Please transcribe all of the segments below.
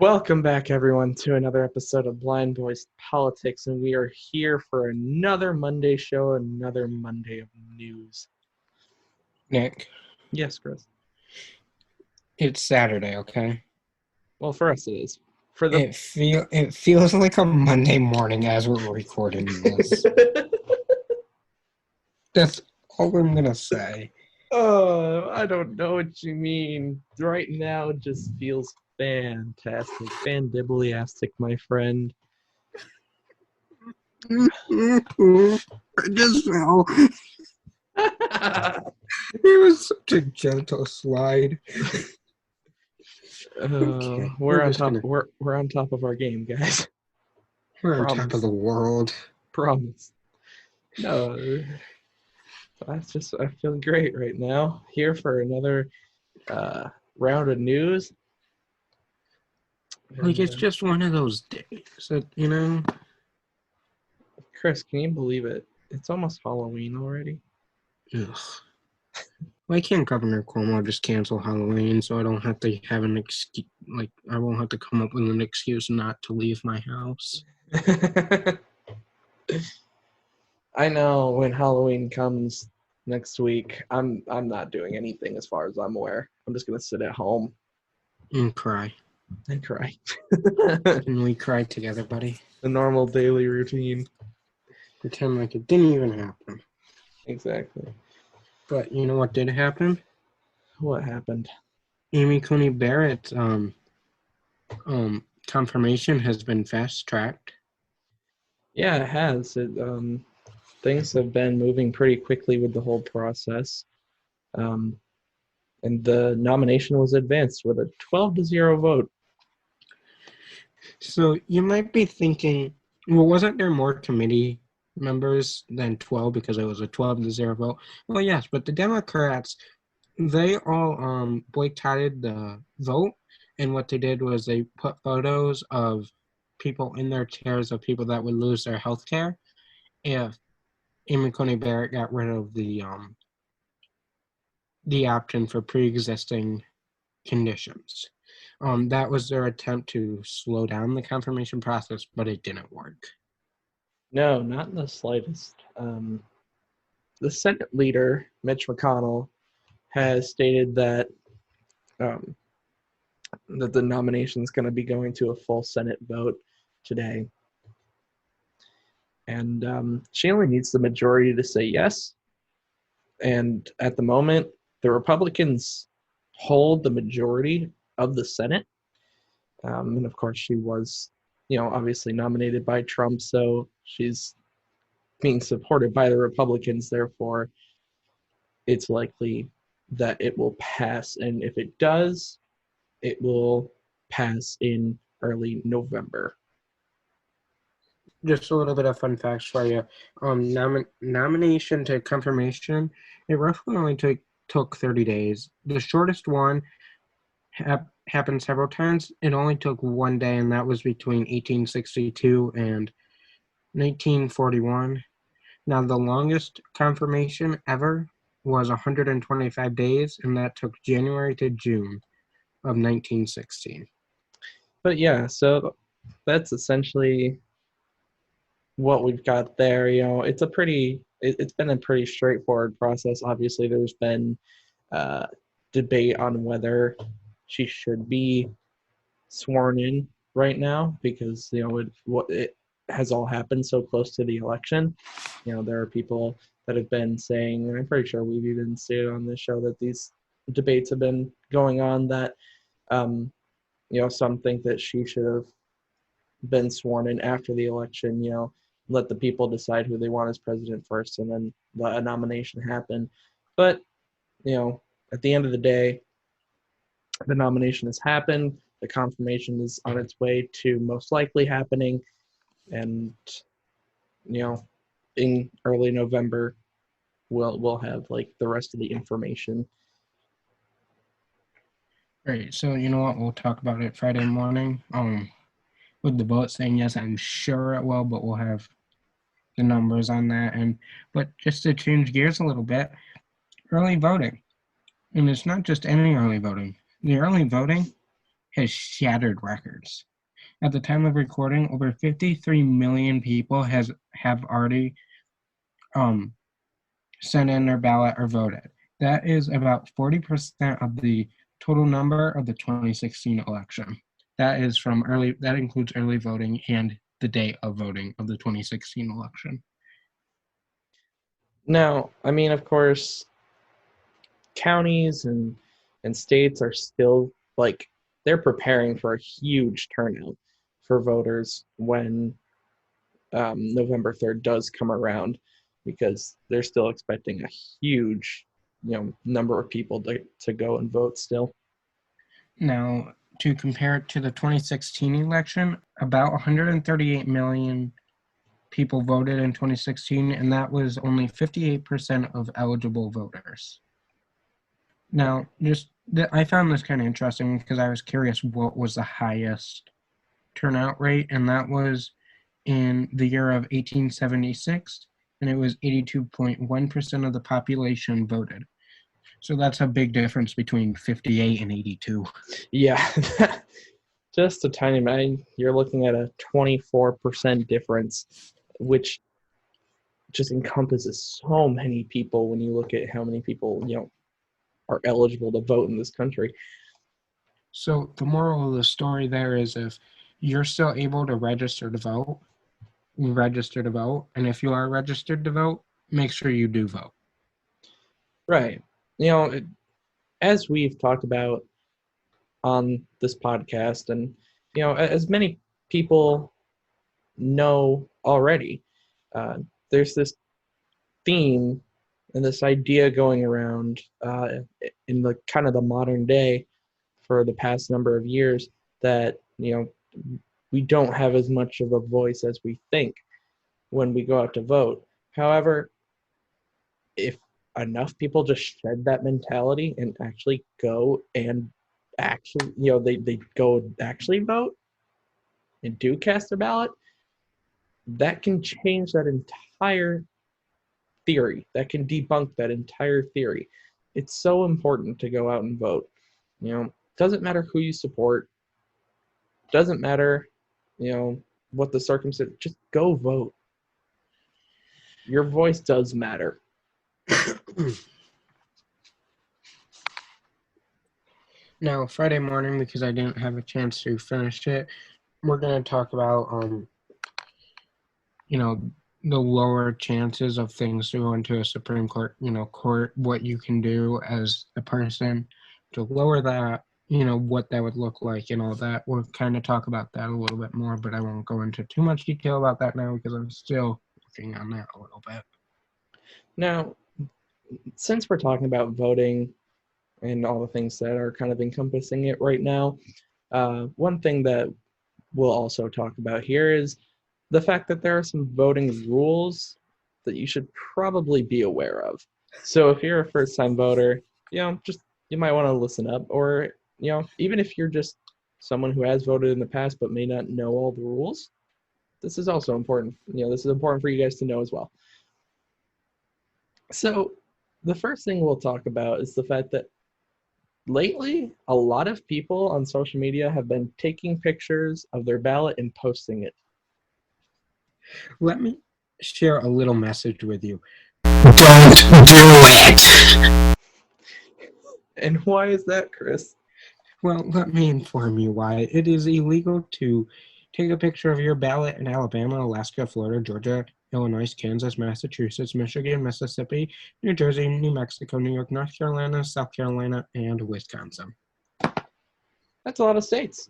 Welcome back, everyone, to another episode of Blind Boys Politics, and we are here for another Monday show, another Monday of news. Nick, Yes, Chris. it's Saturday, okay? Well, for us it is. For the It feels like a Monday morning as we're recording this. That's all I'm gonna say. Oh, I don't know what you mean. Right now, it just feels fantastic, fandibblyastic, my friend. I just fell. It was such a gentle slide. Okay, We're on top. We're on top of our game, guys. we're on Promise. top of the world. Promise. No, I feel great right now. Here for another round of news. Like, And, it's just one of those days that. Chris, can you believe it? It's almost Halloween already. Ugh. Why can't Governor Cuomo just cancel Halloween so I don't have to have an excuse? Like, I won't have to come up with an excuse not to leave my house. I know when Halloween comes next week, I'm not doing anything as far as I'm aware. I'm just gonna sit at home And cry. and cry. Can we cry together, buddy? The normal daily routine. Pretend like it didn't even happen. Exactly. But you know what did happen? What happened? Amy Coney Barrett's confirmation has been fast-tracked. Yeah, it has. Things have been moving pretty quickly with the whole process. And the nomination was advanced with a 12-0 vote. So you might be thinking, well, wasn't there more committee members than 12 because it was a 12-0 vote? Well, yes, but the Democrats, they all boycotted the vote, and what they did was they put photos of people in their chairs of people that would lose their health care if Amy Coney Barrett got rid of the option for pre-existing conditions. That was their attempt to slow down the confirmation process, but it didn't work. No, not in the slightest. The Senate leader, Mitch McConnell, has stated that that the nomination is going to be going to a full Senate vote today. And she only needs the majority to say yes. And at the moment, the Republicans hold the majority of the Senate. And of course, she was, obviously nominated by Trump, so she's being supported by the Republicans. Therefore, it's likely that it will pass. And if it does, it will pass in early November. Just a little bit of fun facts for you. Nomination to confirmation, it roughly only took 30 days. The shortest one happened several times. It only took one day, and that was between 1862 and 1941. Now, the longest confirmation ever was 125 days, and that took January to June of 1916. But yeah, so that's essentially what we've got there. It's been a pretty straightforward process. Obviously, there's been debate on whether she should be sworn in right now because it has all happened so close to the election. There are people that have been saying, and I'm pretty sure we've even stated on this show that these debates have been going on that some think that she should have been sworn in after the election. Let the people decide who they want as president first, and then let a nomination happen. But at the end of the day, the nomination has happened. The confirmation is on its way to most likely happening, and in early November, we'll have like the rest of the information. Right. So you know what? We'll talk about it Friday morning. With the vote saying yes, I'm sure it will, but we'll have the numbers on that. But just to change gears a little bit, early voting, and it's not just any early voting. The early voting has shattered records. At the time of recording, over 53 million people have already um, sent in their ballot or voted. That is about 40% of the total number of the 2016 election. That includes early voting and the day of voting of the 2016 election. Now, I mean, of course, counties and states are still like they're preparing for a huge turnout for voters when November 3rd does come around because they're still expecting a huge number of people to go and vote still. Now, to compare it to the 2016 election, about 138 million people voted in 2016, and that was only 58% of eligible voters. Now, I found this kind of interesting because I was curious what was the highest turnout rate, and that was in the year of 1876, and it was 82.1% of the population voted. So that's a big difference between 58 and 82. Yeah, just a tiny bit. You're looking at a 24% difference, which just encompasses so many people when you look at how many people, are eligible to vote in this country. So the moral of the story there is if you're still able to register to vote, register to vote. And if you are registered to vote, make sure you do vote. Right. As we've talked about on this podcast, and, as many people know already, there's this theme and this idea going around in the kind of the modern day for the past number of years that we don't have as much of a voice as we think when we go out to vote. However, if enough people just shed that mentality and actually go and actually they go actually vote and do cast a ballot, that can change that entire theory. That can debunk that entire theory. It's so important to go out and vote. Doesn't matter who you support. Doesn't matter, what the circumstance. Just go vote. Your voice does matter. Now, Friday morning, because I didn't have a chance to finish it, we're going to talk about, the lower chances of things going to a Supreme Court, court, what you can do as a person to lower that, what that would look like and all that. We'll kind of talk about that a little bit more, but I won't go into too much detail about that now because I'm still working on that a little bit. Now, since we're talking about voting and all the things that are kind of encompassing it right now, one thing that we'll also talk about here is the fact that there are some voting rules that you should probably be aware of. So if you're a first-time voter, just you might want to listen up, or even if you're just someone who has voted in the past but may not know all the rules, this is also important. This is important for you guys to know as well. So the first thing we'll talk about is the fact that lately, a lot of people on social media have been taking pictures of their ballot and posting it. Let me share a little message with you. Don't do it! And why is that, Chris? Well, let me inform you why. It is illegal to take a picture of your ballot in Alabama, Alaska, Florida, Georgia, Illinois, Kansas, Massachusetts, Michigan, Mississippi, New Jersey, New Mexico, New York, North Carolina, South Carolina, and Wisconsin. That's a lot of states.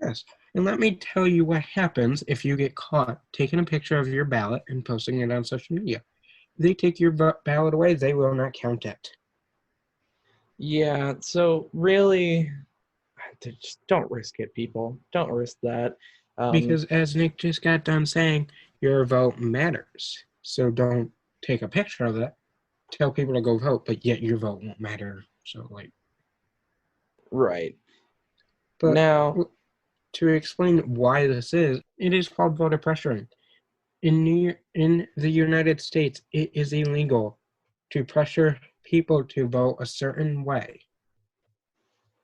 Yes. And let me tell you what happens if you get caught taking a picture of your ballot and posting it on social media. If they take your ballot away, they will not count it. Yeah, so really, just don't risk it, people. Don't risk that. Because as Nick just got done saying, your vote matters. So don't take a picture of it. Tell people to go vote, but yet your vote won't matter. So, right. But now, to explain why this is, it is called voter pressuring. In the United States, it is illegal to pressure people to vote a certain way.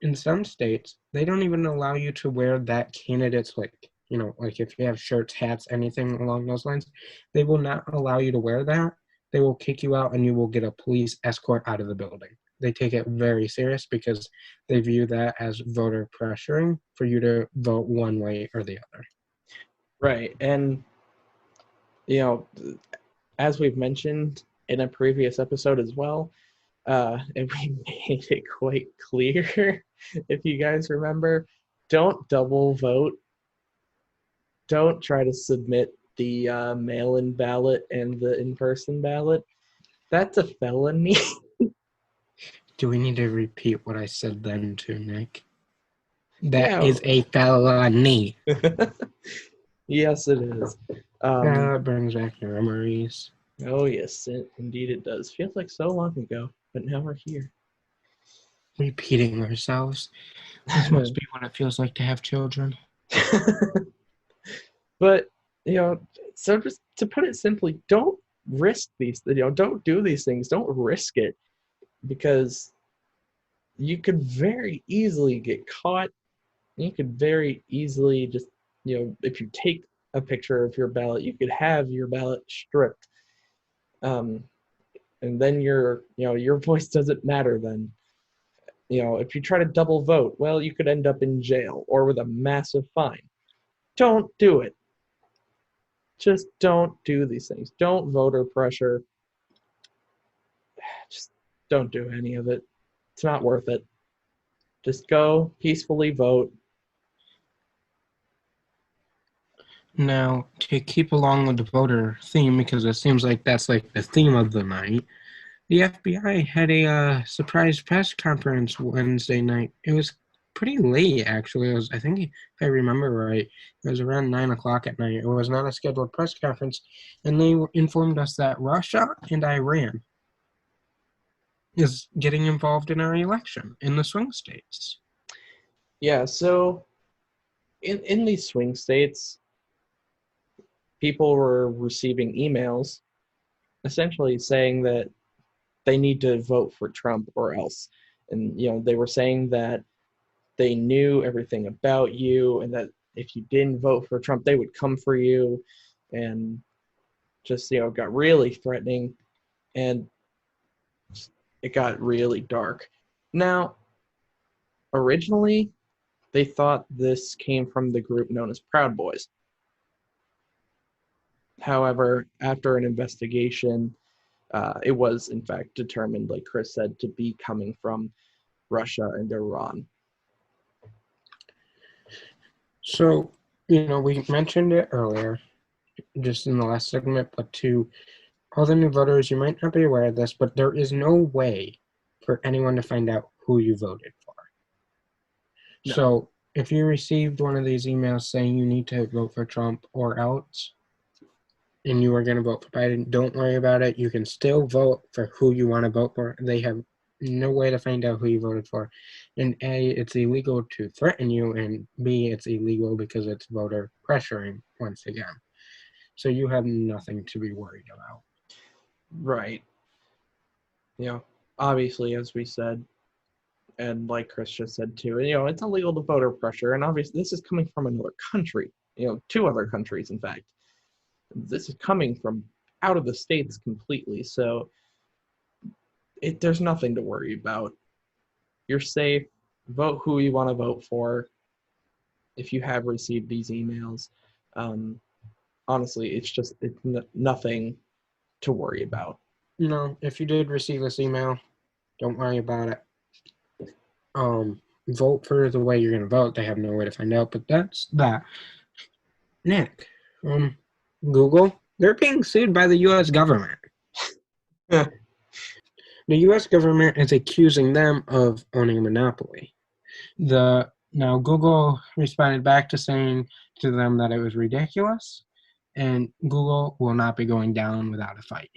in some states, they don't even allow you to wear that candidate's, like, like if you have shirts, hats, anything along those lines, they will not allow you to wear that. They will kick you out and you will get a police escort out of the building. They take it very serious because they view that as voter pressuring for you to vote one way or the other. Right. And, you know, as we've mentioned in a previous episode as well, and we made it quite clear, if you guys remember, don't double vote. Don't try to submit the mail-in ballot and the in-person ballot. That's a felony. Do we need to repeat what I said then to Nick? That Yeah. is a felony. Yes, it is. That brings back memories. Oh, yes, indeed it does. Feels like so long ago, but now we're here. Repeating ourselves. This must be what it feels like to have children. But, so just to put it simply, don't risk these, don't do these things. Don't risk it because you could very easily get caught. You could very easily just, if you take a picture of your ballot, you could have your ballot stripped. And then your voice doesn't matter then. If you try to double vote, well, you could end up in jail or with a massive fine. Don't do it. Just don't do these things. Don't voter pressure. Just don't do any of it. It's not worth it. Just go peacefully vote. Now, to keep along with the voter theme, because it seems like that's like the theme of the night, the FBI had a surprise press conference Wednesday night. It was pretty late, actually. I think, if I remember right, it was around 9 o'clock at night. It was not a scheduled press conference, and they informed us that Russia and Iran is getting involved in our election in the swing states. Yeah, so in these swing states, people were receiving emails essentially saying that they need to vote for Trump or else. And, they were saying that they knew everything about you and that if you didn't vote for Trump, they would come for you and just, got really threatening and it got really dark. Now, originally, they thought this came from the group known as Proud Boys. However, after an investigation, it was in fact determined, like Chris said, to be coming from Russia and Iran. So, we mentioned it earlier, just in the last segment, but to all the new voters, you might not be aware of this, but there is no way for anyone to find out who you voted for. No. So if you received one of these emails saying you need to vote for Trump or else, and you are going to vote for Biden, don't worry about it. You can still vote for who you want to vote for. They have no way to find out who you voted for. And A, it's illegal to threaten you, and B, it's illegal because it's voter pressuring once again. So you have nothing to be worried about. Right. Obviously, as we said, and like Chris just said too, it's illegal to voter pressure, and obviously this is coming from another country, two other countries, in fact. This is coming from out of the states completely, so there's nothing to worry about. You're safe. Vote who you want to vote for. If you have received these emails, honestly, it's nothing to worry about. If you did receive this email, don't worry about it. Vote for the way you're going to vote. They have no way to find out, but that's that. Nick, Google, they're being sued by the U.S. government. The U.S. government is accusing them of owning a monopoly. Now, Google responded back to saying to them that it was ridiculous, and Google will not be going down without a fight.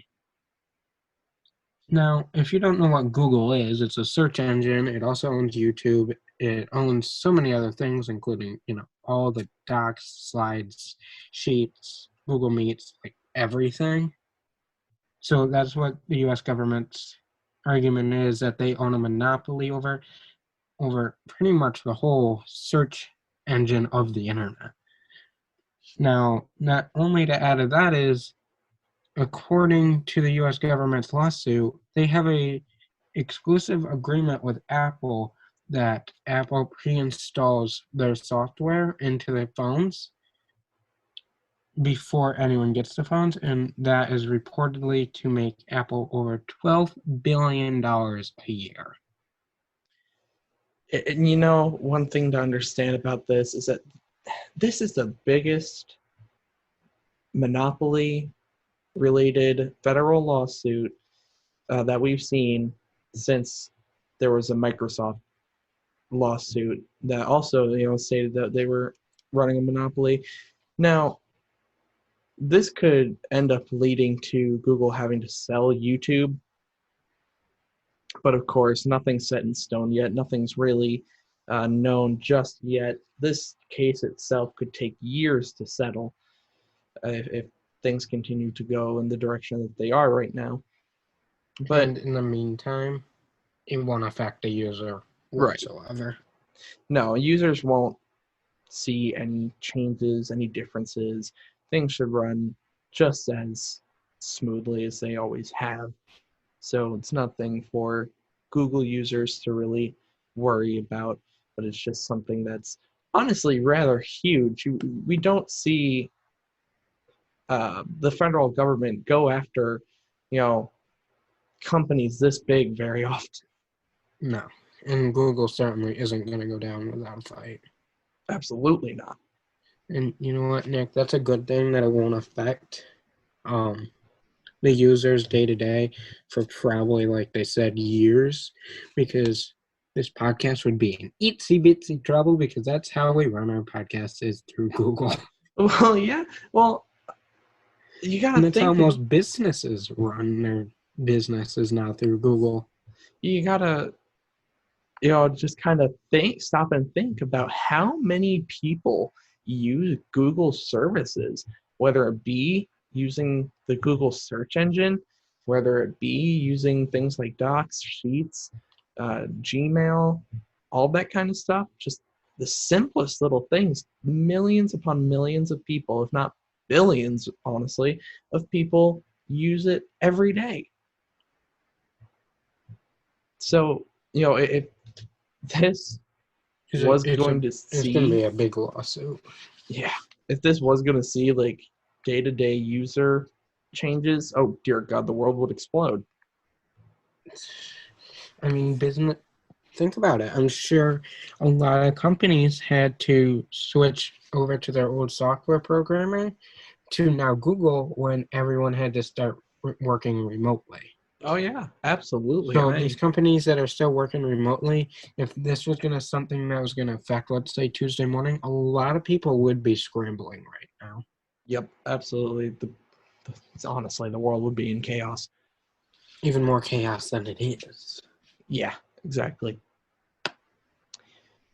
Now, if you don't know what Google is, it's a search engine. It also owns YouTube. It owns so many other things, including, all the docs, slides, sheets, Google Meets, like everything. So that's what the U.S. government's argument is, that they own a monopoly over. over pretty much the whole search engine of the internet. Now, not only to add to that is, according to the U.S. government's lawsuit, they have a exclusive agreement with Apple that Apple pre-installs their software into their phones before anyone gets the phones, and that is reportedly to make Apple over $12 billion a year. And you know, one thing to understand about this is that this is the biggest monopoly related federal lawsuit that we've seen since there was a Microsoft lawsuit that also, stated that they were running a monopoly. Now, this could end up leading to Google having to sell YouTube, but of course, nothing's set in stone yet. Nothing's really known just yet. This case itself could take years to settle if things continue to go in the direction that they are right now. But and in the meantime, it won't affect the user whatsoever. No, users won't see any changes, any differences. Things should run just as smoothly as they always have. So it's nothing for Google users to really worry about, but it's just something that's honestly rather huge. We don't see the federal government go after, companies this big very often. No, and Google certainly isn't going to go down without a fight. Absolutely not. And you know what, Nick? That's a good thing that it won't affect the users day to day for probably, like they said, years, because this podcast would be in itsy bitsy trouble because that's how we run our podcast is through Google. Well, yeah. Well, you gotta and that's think. how most businesses run their businesses now, through Google. You gotta, just kind of stop and think about how many people use Google services, whether it be using the Google search engine, whether it be using things like Docs, Sheets, Gmail, all that kind of stuff. Just the simplest little things. Millions upon millions of people, if not billions, honestly, of people use it every day. So, if this was going to It's going to be see, a big lawsuit. yeah, if this was going to see like day-to-day user changes, oh dear God, the world would explode. I mean, business. Think about it. I'm sure a lot of companies had to switch over to their old software programming to now Google when everyone had to start working remotely. Oh yeah, absolutely. So these companies that are still working remotely, if this was going to something that was going to affect, let's say, Tuesday morning, a lot of people would be scrambling right now. Yep, absolutely. Honestly, the world would be in chaos. Even more chaos than it is. Yeah, exactly.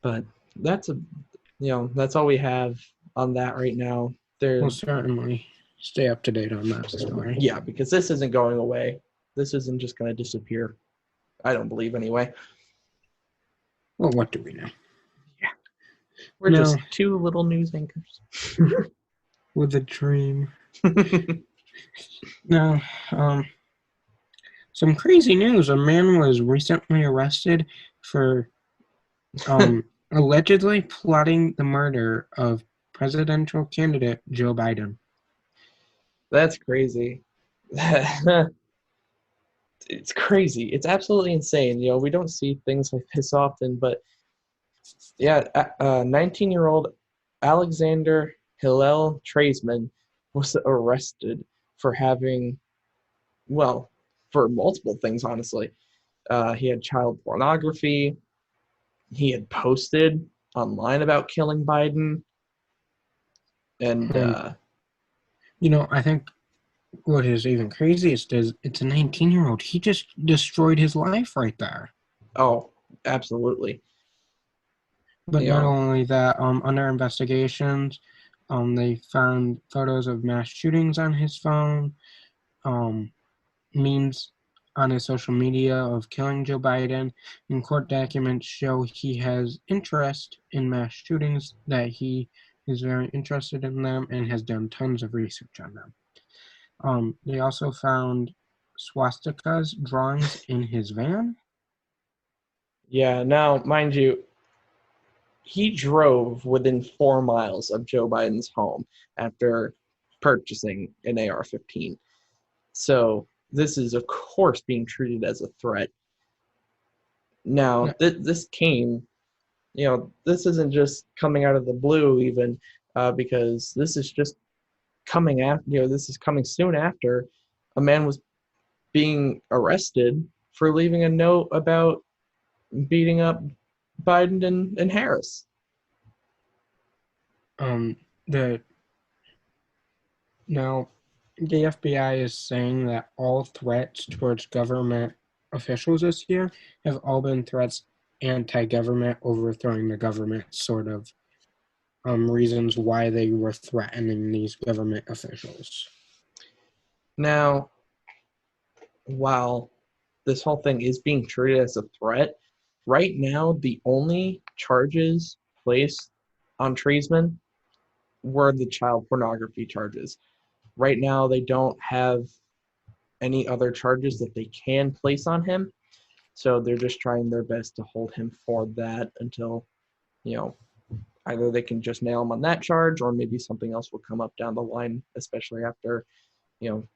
But that's all we have on that right now. We'll certainly stay up to date on that story. Yeah, because this isn't going away. This isn't just going to disappear. I don't believe anyway. Well, what do we know? Yeah. We're just two little news anchors. With a dream. Now, some crazy news. A man was recently arrested for allegedly plotting the murder of presidential candidate Joe Biden. That's crazy. It's crazy. It's absolutely insane. We don't see things like this often, but yeah, 19-year-old Alexander Hillel Treisman was arrested for for multiple things, honestly. He had child pornography. He had posted online about killing Biden. And, I think what is even craziest is it's a 19-year-old. He just destroyed his life right there. Oh, absolutely. But not only that, under investigations, they found photos of mass shootings on his phone, memes on his social media of killing Joe Biden, and court documents show he has interest in mass shootings, that he is very interested in them and has done tons of research on them. They also found swastikas drawings in his van. Yeah, now, mind you, he drove within 4 miles of Joe Biden's home after purchasing an AR 15. So this is, of course, being treated as a threat. Now, this came, this isn't just coming out of the blue, even, because this is just coming after, this is coming soon after a man was being arrested for leaving a note about beating up Biden and Harris. The Now, the FBI is saying that all threats towards government officials this year have all been threats anti-government, overthrowing the government sort of reasons why they were threatening these government officials. Now, while this whole thing is being treated as a threat, right now the only charges placed on Treisman were the child pornography charges. Right now, they don't have any other charges that they can place on him. So they're just trying their best to hold him for that until, you know, either they can just nail him on that charge or maybe something else will come up down the line, especially after,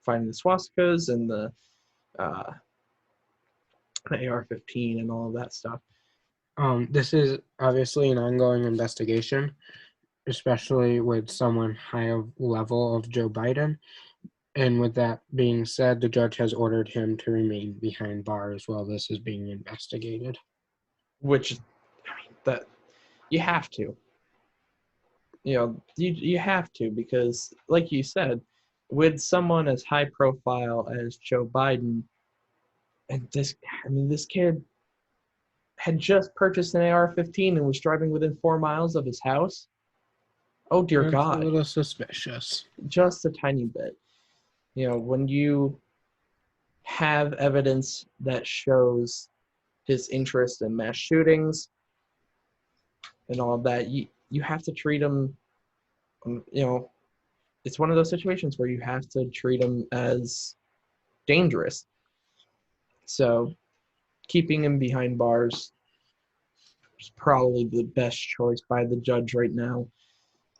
finding the swastikas and the AR-15 and all of that stuff. This is obviously an ongoing investigation, especially with someone high level of Joe Biden. And with that being said, the judge has ordered him to remain behind bars while this is being investigated. Which, that you have to. You have to, because, like you said, with someone as high profile as Joe Biden, and this kid had just purchased an AR-15 and was driving within 4 miles of his house. Oh dear That's God! a little suspicious. Just a tiny bit. When you have evidence that shows his interest in mass shootings and all of that, you have to treat him. It's one of those situations where you have to treat him as dangerous. So, keeping him behind bars is probably the best choice by the judge right now.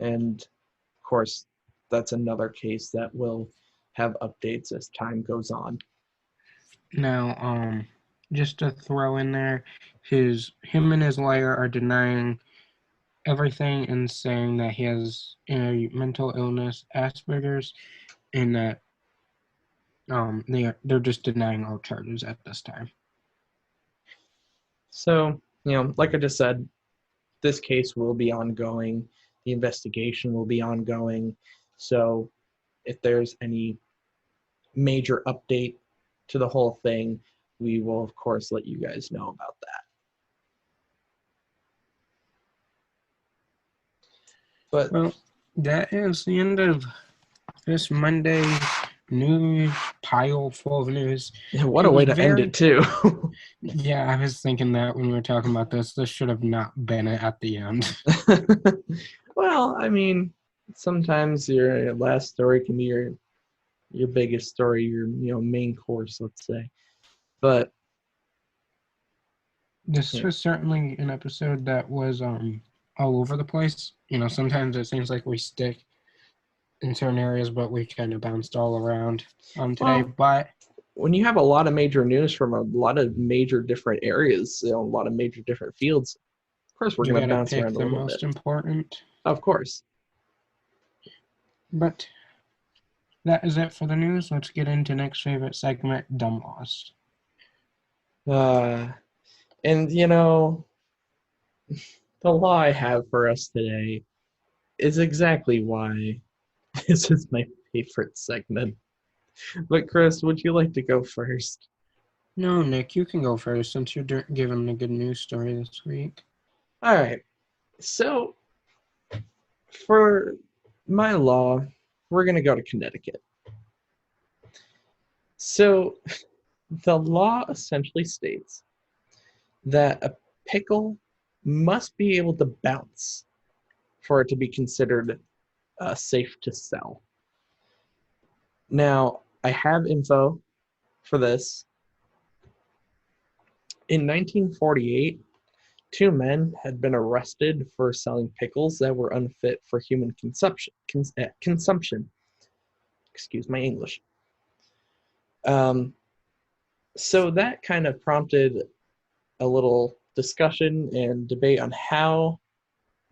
And of course, that's another case that will have updates as time goes on. Now, just to throw in there, him and his lawyer are denying everything and saying that he has a mental illness, Asperger's, and that they're just denying all charges at this time. So, like I just said, this case will be ongoing. The investigation will be ongoing. So, if there's any major update to the whole thing, we will, of course, let you guys know about that. But, well, that is the end of this Monday news pile full of news. What a way to end it, too. Yeah, I was thinking that when we were talking about this should have not been at the end. Well, sometimes your last story can be your biggest story, your main course, let's say. But this was certainly an episode that was all over the place. Sometimes it seems like we stick in certain areas, but we kind of bounced all around today. But when you have a lot of major news from a lot of major different areas, a lot of major different fields, of course we're going to bounce around a little bit. The most important. Of course. But that is it for the news. Let's get into next favorite segment, Dumb Lost. And the law I have for us today is exactly why this is my favorite segment. But Chris, would you like to go first? No, Nick, you can go first since you're giving a good news story this week. All right. So, for my law, we're going to go to Connecticut. So, the law essentially states that a pickle must be able to bounce for it to be considered safe to sell. Now, I have info for this. In 1948, two men had been arrested for selling pickles that were unfit for human consumption. Excuse my English. Um, so that kind of prompted a little discussion and debate on how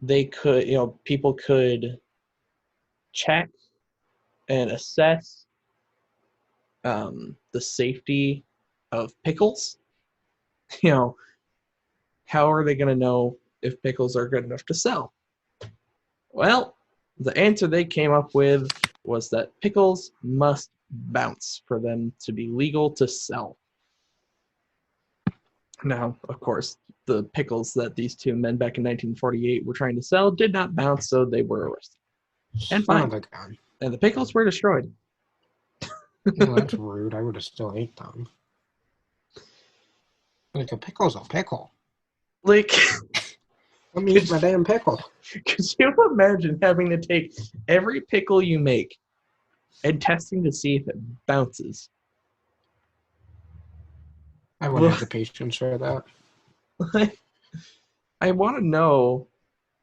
they could, people could check and assess the safety of pickles. You know, how are they going to know if pickles are good enough to sell? Well, the answer they came up with was that pickles must bounce for them to be legal to sell. Now, of course, the pickles that these two men back in 1948 were trying to sell did not bounce, so they were arrested and Son of fined. a gun. And the pickles were destroyed. Well, that's rude. I would have still ate them. Like, a pickle's a pickle. Like, Let me eat my damn pickle. could you imagine having to take every pickle you make and testing to see if it bounces? I wouldn't have the patience for that. I want to know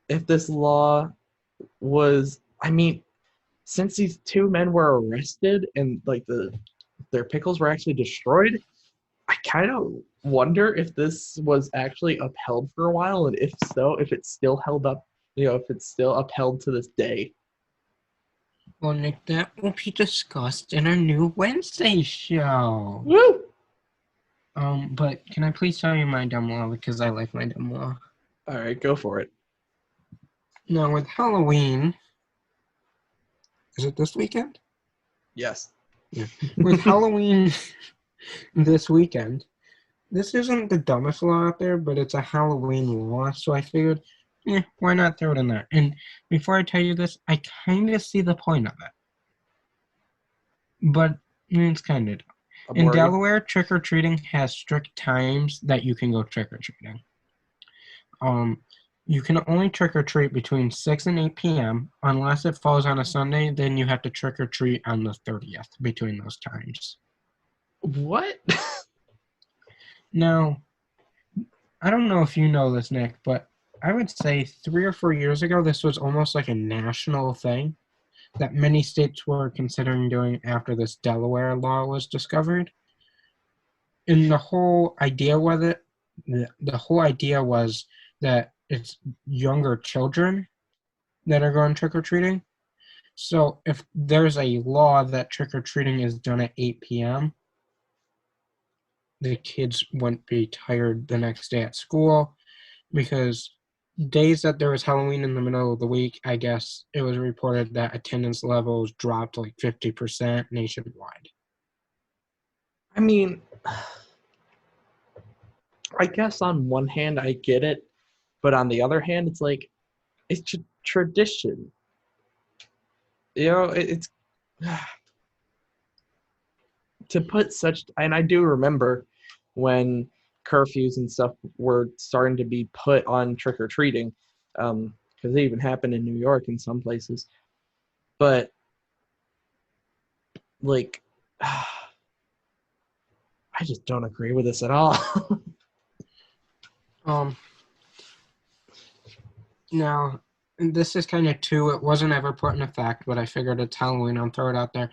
if this law was, I mean, since these two men were arrested and like their pickles were actually destroyed, I kind of wonder if this was actually upheld for a while, and if so, if it's still held up, if it's still upheld to this day. Well, Nick, that will be discussed in our new Wednesday show. Woo! But can I please tell you my dumb law, because I like my dumb law. All right, go for it. Now, with Halloween, is it this weekend? Yes. Yeah. With Halloween this weekend, this isn't the dumbest law out there, but it's a Halloween law, so I figured, why not throw it in there? And before I tell you this, I kind of see the point of it. But it's kind of dumb. In Delaware, trick-or-treating has strict times that you can go trick-or-treating. You can only trick-or-treat between 6 and 8 p.m. Unless it falls on a Sunday, then you have to trick-or-treat on the 30th between those times. What? Now, I don't know if you know this, Nick, but I would say 3 or 4 years ago, this was almost like a national thing that many states were considering doing after this Delaware law was discovered. And the whole idea with it, the whole idea was that it's younger children that are going trick-or-treating. So if there's a law that trick-or-treating is done at 8 p.m., the kids wouldn't be tired the next day at school, because days that there was Halloween in the middle of the week, I guess it was reported that attendance levels dropped like 50% nationwide. I mean, I guess on one hand I get it, but on the other hand, it's like it's tradition. It's to put such, and I do remember when curfews and stuff were starting to be put on trick or treating, because they even happened in New York in some places. But like, I just don't agree with this at all. Now, this is kind of too, it wasn't ever put in effect, but I figured it's Halloween, I'll throw it out there.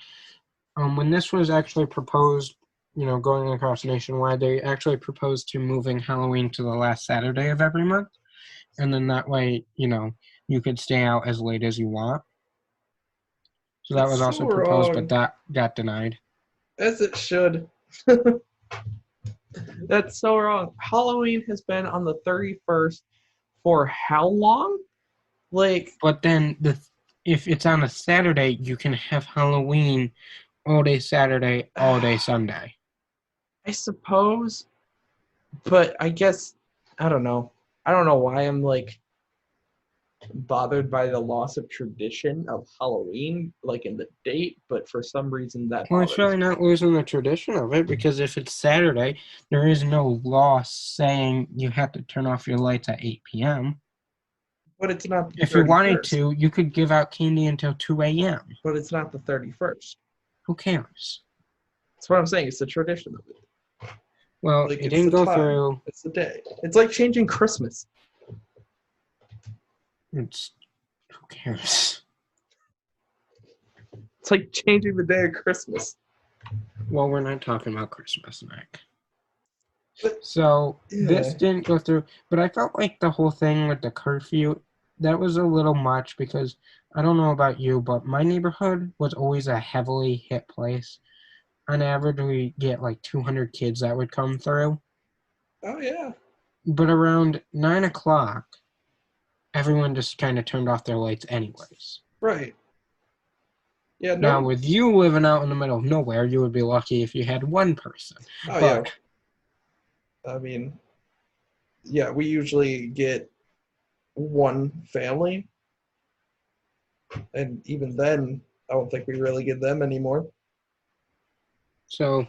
When this was actually proposed, going across nationwide, they actually proposed to moving Halloween to the last Saturday of every month. And then that way, you could stay out as late as you want. So that was also proposed, but that got denied. As it should. That's so wrong. Halloween has been on the 31st for how long? But then if it's on a Saturday, you can have Halloween all day Saturday, all day Sunday. I suppose, but I guess I don't know. I don't know why I'm like bothered by the loss of tradition of Halloween, like in the date, but for some reason that Well, it's bothers really me. not losing the tradition of it because if it's Saturday, there is no law saying you have to turn off your lights at 8 p.m. But it's not the If you wanted 31st. to, you could give out candy until 2 a.m. But it's not the 31st. Who cares? That's what I'm saying. It's the tradition of it. Well, Like it it's didn't the go time. through. It's the day. It's like changing Christmas. It's who cares? It's like changing the day of Christmas. Well, we're not talking about Christmas, Nick. But So yeah. this didn't go through, but I felt like the whole thing with the curfew, that was a little much because I don't know about you, but my neighborhood was always a heavily hit place. On average, we get like 200 kids that would come through. Oh yeah. But around 9 o'clock, everyone just kind of turned off their lights anyways. Right. Yeah, Now, no. with you living out in the middle of nowhere, you would be lucky if you had one person. Oh yeah. But I mean, yeah, we usually get one family, and even then, I don't think we really get them anymore. so,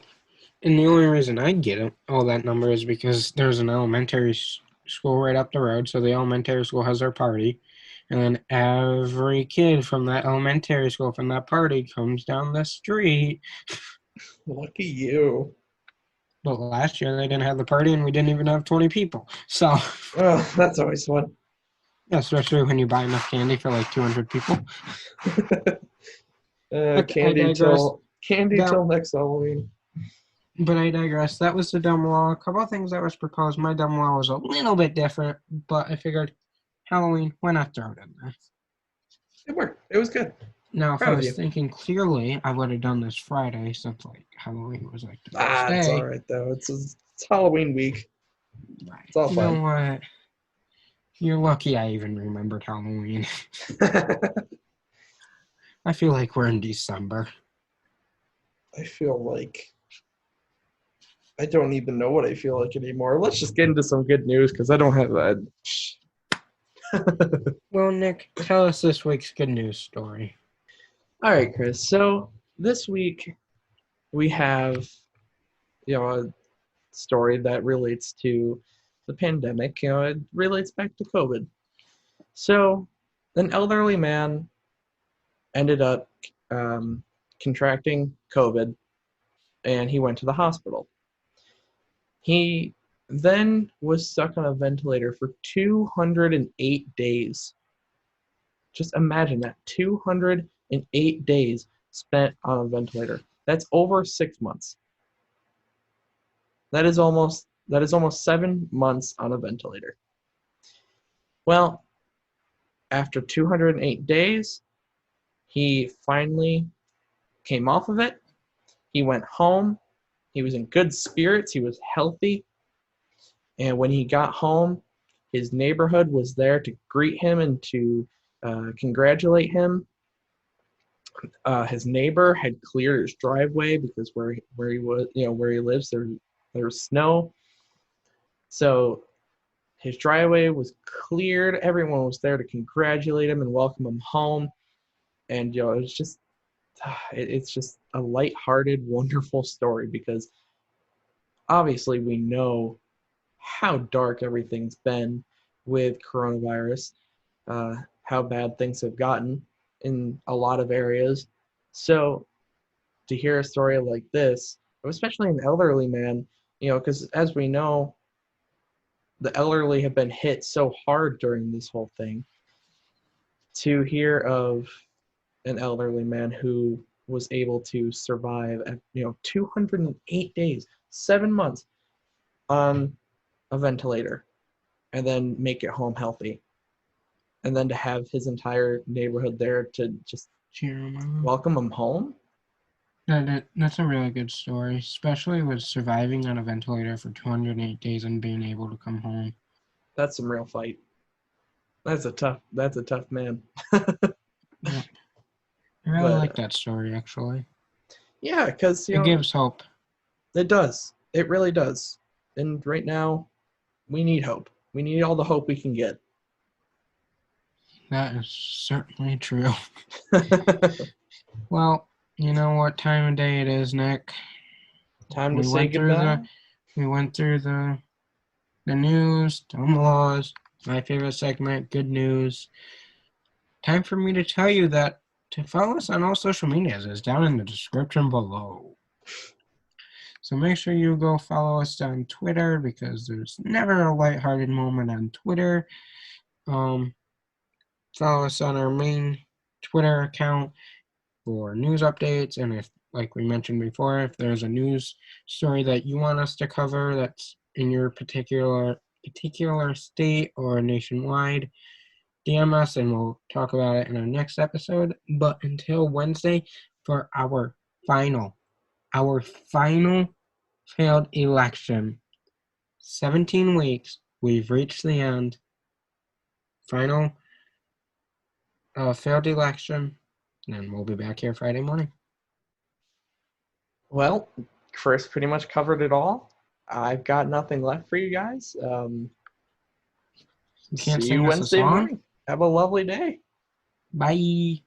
and the only reason I get all that number is because there's an elementary school right up the road. So the elementary school has their party. And then every kid from that elementary school from that party comes down the street. Lucky you. But last year they didn't have the party and we didn't even have 20 people. So, Oh, that's always fun. especially when you buy enough candy for like 200 people. But I Candy digress. That, till next Halloween. but I digress. That was the dumb law. A couple of things that was proposed. My dumb law was a little bit different, but I figured Halloween, why not throw it in there? It worked. It was good. Now, if I Proud of was you. thinking clearly, I would have done this Friday since like Halloween was like the next It's all day. right though. It's Halloween week. Right. It's all You know fine. what? You're lucky I even remembered Halloween. I feel like we're in December. I feel like I don't even know what I feel like anymore. Let's just get into some good news because I don't have that. Well, Nick, tell us this week's good news story. All right, Chris. So this week we have, a story that relates to the pandemic. It relates back to COVID. So an elderly man ended up contracting COVID, and he went to the hospital. He then was stuck on a ventilator for 208 days. Just imagine that, 208 days spent on a ventilator. That's over 6 months. That is almost 7 months on a ventilator. Well, after 208 days, he finally came off of it. He went home. He was in good spirits. He was healthy. And when he got home, his neighborhood was there to greet him and to congratulate him. His neighbor had cleared his driveway because where he was, where he lives, there was snow. So his driveway was cleared. Everyone was there to congratulate him and welcome him home. And it was just, it's just a lighthearted, wonderful story because obviously we know how dark everything's been with coronavirus, how bad things have gotten in a lot of areas. So to hear a story like this, especially an elderly man, because as we know, the elderly have been hit so hard during this whole thing. To hear of an elderly man who was able to survive at 208 days, 7 months on a ventilator, and then make it home healthy, and then to have his entire neighborhood there to just Cheer him on. welcome him home. That's a really good story, especially with surviving on a ventilator for 208 days and being able to come home. That's some real fight. That's a tough man. Yeah. I really But like that story, actually. yeah, because It gives hope. it does. It really does. And right now, we need hope. We need all the hope we can get. That is certainly true. Well, you know what time of day it is, Nick. Time to We say went through the goodbye. we went through the news, dumb laws, my favorite segment, good news. Time for me to tell you that to follow us on all social medias is down in the description below. So make sure you go follow us on Twitter because there's never a lighthearted moment on Twitter. Um, Follow us on our main Twitter account for news updates, and if, like we mentioned before, if there's a news story that you want us to cover that's in your particular state or nationwide, DM us and we'll talk about it in our next episode. But until Wednesday for final our final failed election. 17 weeks, we've reached the end. Final failed election, and we'll be back here Friday morning. Well, Chris pretty much covered it all. I've got nothing left for you guys. You can't See you sing us a Wednesday song? morning. Have a lovely day. Bye.